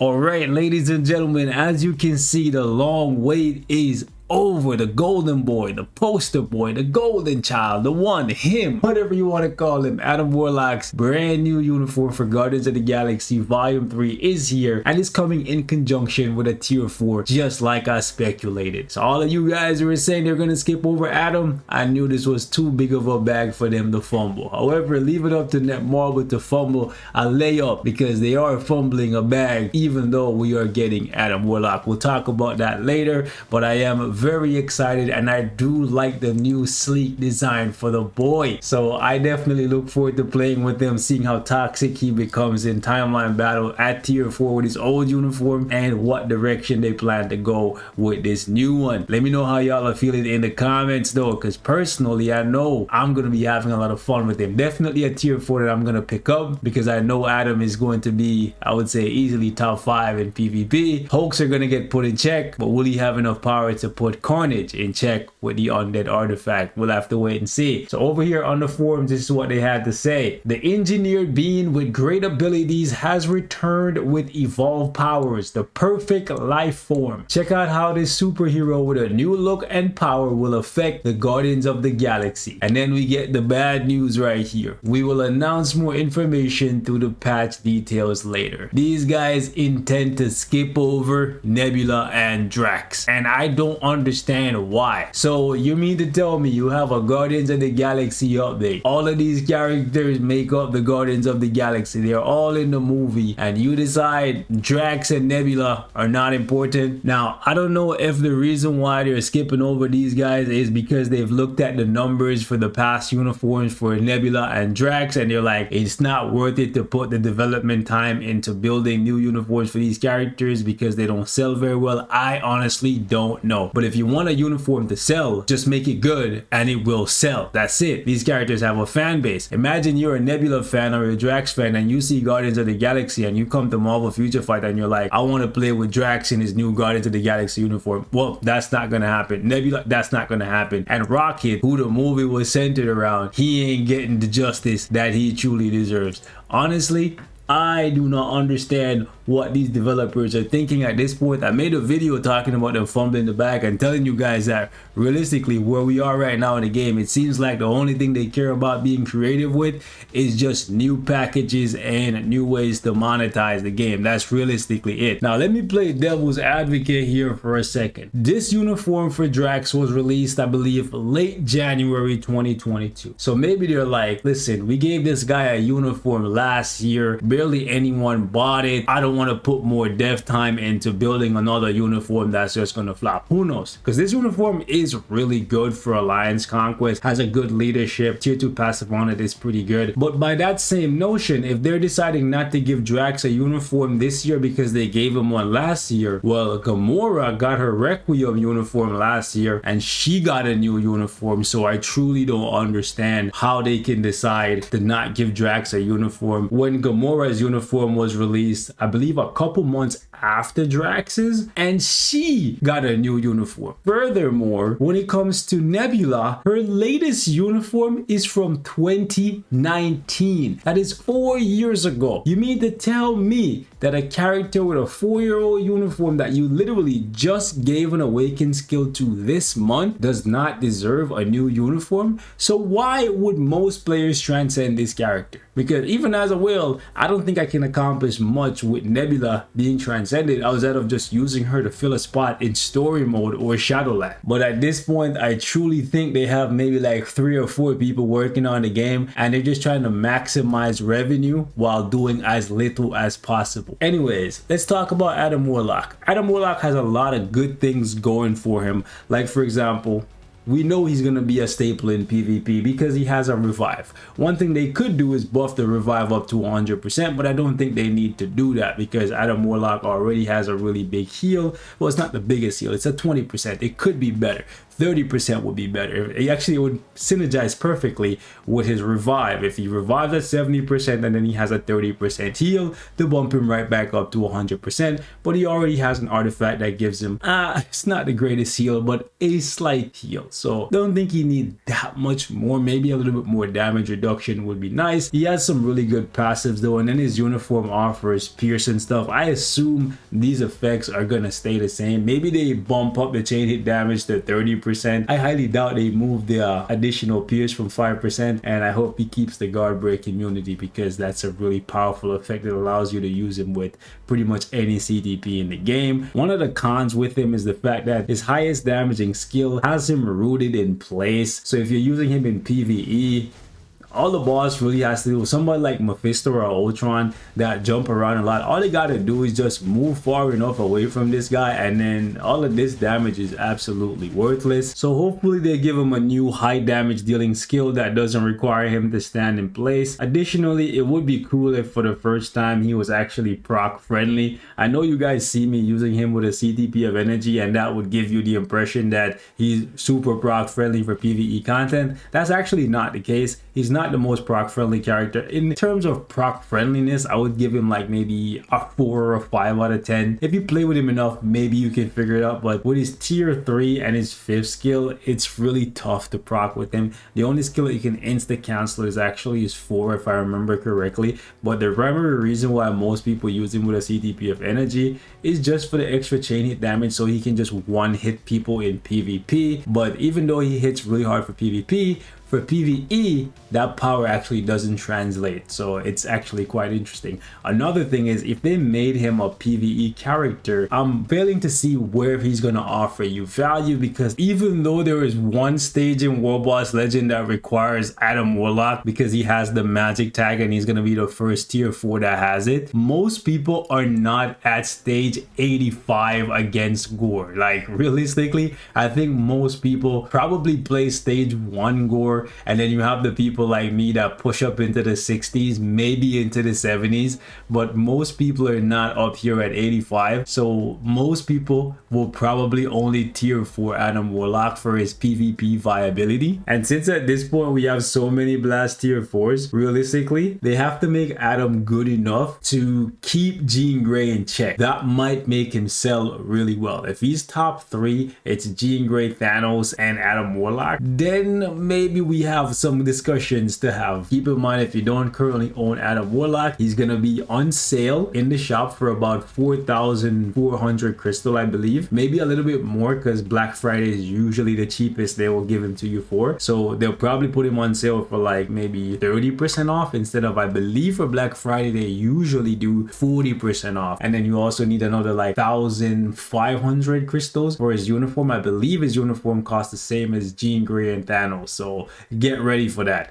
Alright, ladies and gentlemen, as you can see, the long wait is over. The golden boy, the poster boy, the golden child, the one, him, whatever you want to call him, Adam Warlock's brand new uniform for Guardians of the Galaxy Volume 3 is here, and is coming in conjunction with a tier 4, just like I speculated. So all of you guys who were saying they're going to skip over Adam, I knew this was too big of a bag for them to fumble. However, leave it up to Netmarble to fumble a layup, because they are fumbling a bag even though we are getting Adam Warlock. We'll talk about that later, but I am very excited, and I do like the new sleek design for the boy. So I definitely look forward to playing with him, seeing how toxic he becomes in timeline battle at tier 4 with his old uniform, and what direction they plan to go with this new one. Let me know how y'all are feeling in the comments though, because personally I know I'm gonna be having a lot of fun with him. Definitely a tier 4 that I'm gonna pick up, because I know Adam is going to be, I would say, easily top 5 in PvP. Hulks are gonna get put in check, but will he have enough power to put Carnage in check with the undead artifact? We'll have to wait and see. So over here on the forums, this is what they had to say. The engineered being with great abilities has returned with evolved powers, the perfect life form. Check out how this superhero with a new look and power will affect the Guardians of the Galaxy. And then we get the bad news right here. We will announce more information through the patch details later. These guys intend to skip over Nebula and Drax, and I don't understand why. So you mean to tell me you have a Guardians of the Galaxy update, all of these characters make up the Guardians of the Galaxy, they're all in the movie, and you decide Drax and Nebula are not important? Now I don't know if the reason why they're skipping over these guys is because they've looked at the numbers for the past uniforms for Nebula and Drax, and they're like, it's not worth it to put the development time into building new uniforms for these characters because they don't sell very well. I honestly don't know, but if you want a uniform to sell, just make it good and it will sell. That's it. These characters have a fan base. Imagine you're a Nebula fan or a Drax fan, and you see Guardians of the Galaxy, and you come to Marvel Future Fight and you're like, I want to play with Drax in his new Guardians of the Galaxy uniform. Well, that's not gonna happen. Nebula, that's not gonna happen. And Rocket, who the movie was centered around, he ain't getting the justice that he truly deserves. Honestly, I do not understand what these developers are thinking at this point. I made a video talking about them fumbling the bag and telling you guys that realistically, where we are right now in the game, it seems like the only thing they care about being creative with is just new packages and new ways to monetize the game. That's realistically it. Now let me play devil's advocate here for a second. This uniform for Drax was released, I believe, late January 2022. So maybe they're like, listen, we gave this guy a uniform last year, barely anyone bought it. I don't want to put more dev time into building another uniform that's just gonna flop. Who knows? Because this uniform is really good for Alliance Conquest, has a good leadership, tier 2 passive on it is pretty good. But by that same notion, if they're deciding not to give Drax a uniform this year because they gave him one last year, well, Gamora got her Requiem uniform last year and she got a new uniform. So I truly don't understand how they can decide to not give Drax a uniform when Gamora's uniform was released, I believe, a couple months after Drax's, and she got a new uniform. Furthermore, when it comes to Nebula, her latest uniform is from 2019. That is 4 years ago. You mean to tell me that a character with a 4-year-old uniform that you literally just gave an awakened skill to this month does not deserve a new uniform? So why would most players transcend this character? Because even as a will, I don't think I can accomplish much with Nebula being transcended outside of just using her to fill a spot in story mode or Shadowland. But at this point, I truly think they have maybe like 3 or 4 people working on the game, and they're just trying to maximize revenue while doing as little as possible. Anyways, let's talk about Adam Warlock. Adam Warlock has a lot of good things going for him. Like, for example, we know he's going to be a staple in PvP because he has a revive. One thing they could do is buff the revive up to 100%, but I don't think they need to do that because Adam Warlock already has a really big heal. Well, it's not the biggest heal, it's a 20%. It could be better. 30% would be better. It actually would synergize perfectly with his revive. If he revives at 70% and then he has a 30% heal to bump him right back up to 100%, but he already has an artifact that gives him, it's not the greatest heal, but a slight heal. so don't think he needs that much more. Maybe a little bit more damage reduction would be nice. He has some really good passives though, and then his uniform offers pierce and stuff. I assume these effects are gonna stay the same. Maybe they bump up the chain hit damage to 30%. I highly doubt they move the additional pierce from 5%, and I hope he keeps the guard break immunity, because that's a really powerful effect that allows you to use him with pretty much any CTP in the game. One of the cons with him is the fact that his highest damaging skill has him rooted in place. So if you're using him in PvE, all the boss really has to do with somebody like Mephisto or Ultron that jump around a lot. All they gotta do is just move far enough away from this guy, and then all of this damage is absolutely worthless. So hopefully they give him a new high damage dealing skill that doesn't require him to stand in place. Additionally, it would be cool if for the first time he was actually proc friendly. I know you guys see me using him with a CTP of energy, and that would give you the impression that he's super proc friendly for PvE content. That's actually not the case. He's not the most proc friendly character. In terms of proc friendliness, I would give him like maybe a 4 or a 5 out of 10. If you play with him enough, maybe you can figure it out, but with his tier 3 and his 5th skill, it's really tough to proc with him. The only skill that you can insta cancel is actually his 4, if I remember correctly, but the primary reason why most people use him with a CTP of energy is just for the extra chain hit damage, so he can just one hit people in PvP. But even though he hits really hard for PvP, for PvE, that power actually doesn't translate, so it's actually quite interesting. Another thing is, if they made him a PvE character, I'm failing to see where he's gonna offer you value, because even though there is one stage in World Boss Legend that requires Adam Warlock because he has the magic tag and he's gonna be the first tier 4 that has it, most people are not at stage 85 against Gore. Like realistically, I think most people probably play stage 1 Gore, and then you have the people like me that push up into the 60s, maybe into the 70s, but most people are not up here at 85. So most people will probably only tier 4 Adam Warlock for his PvP viability. And since at this point we have so many blast tier 4s, realistically they have to make Adam good enough to keep Jean Grey in check. That might make him sell really well. If he's top 3, it's Jean Grey, Thanos, and Adam Warlock, then maybe we have some discussions to have. Keep in mind, if you don't currently own Adam Warlock, he's gonna be on sale in the shop for about 4,400 crystal, I believe. Maybe a little bit more, because Black Friday is usually the cheapest they will give him to you for. So they'll probably put him on sale for like maybe 30% off, instead of, I believe for Black Friday they usually do 40% off. And then you also need another like 1,500 crystals for his uniform. I believe his uniform costs the same as Jean Grey and Thanos, so get ready for that.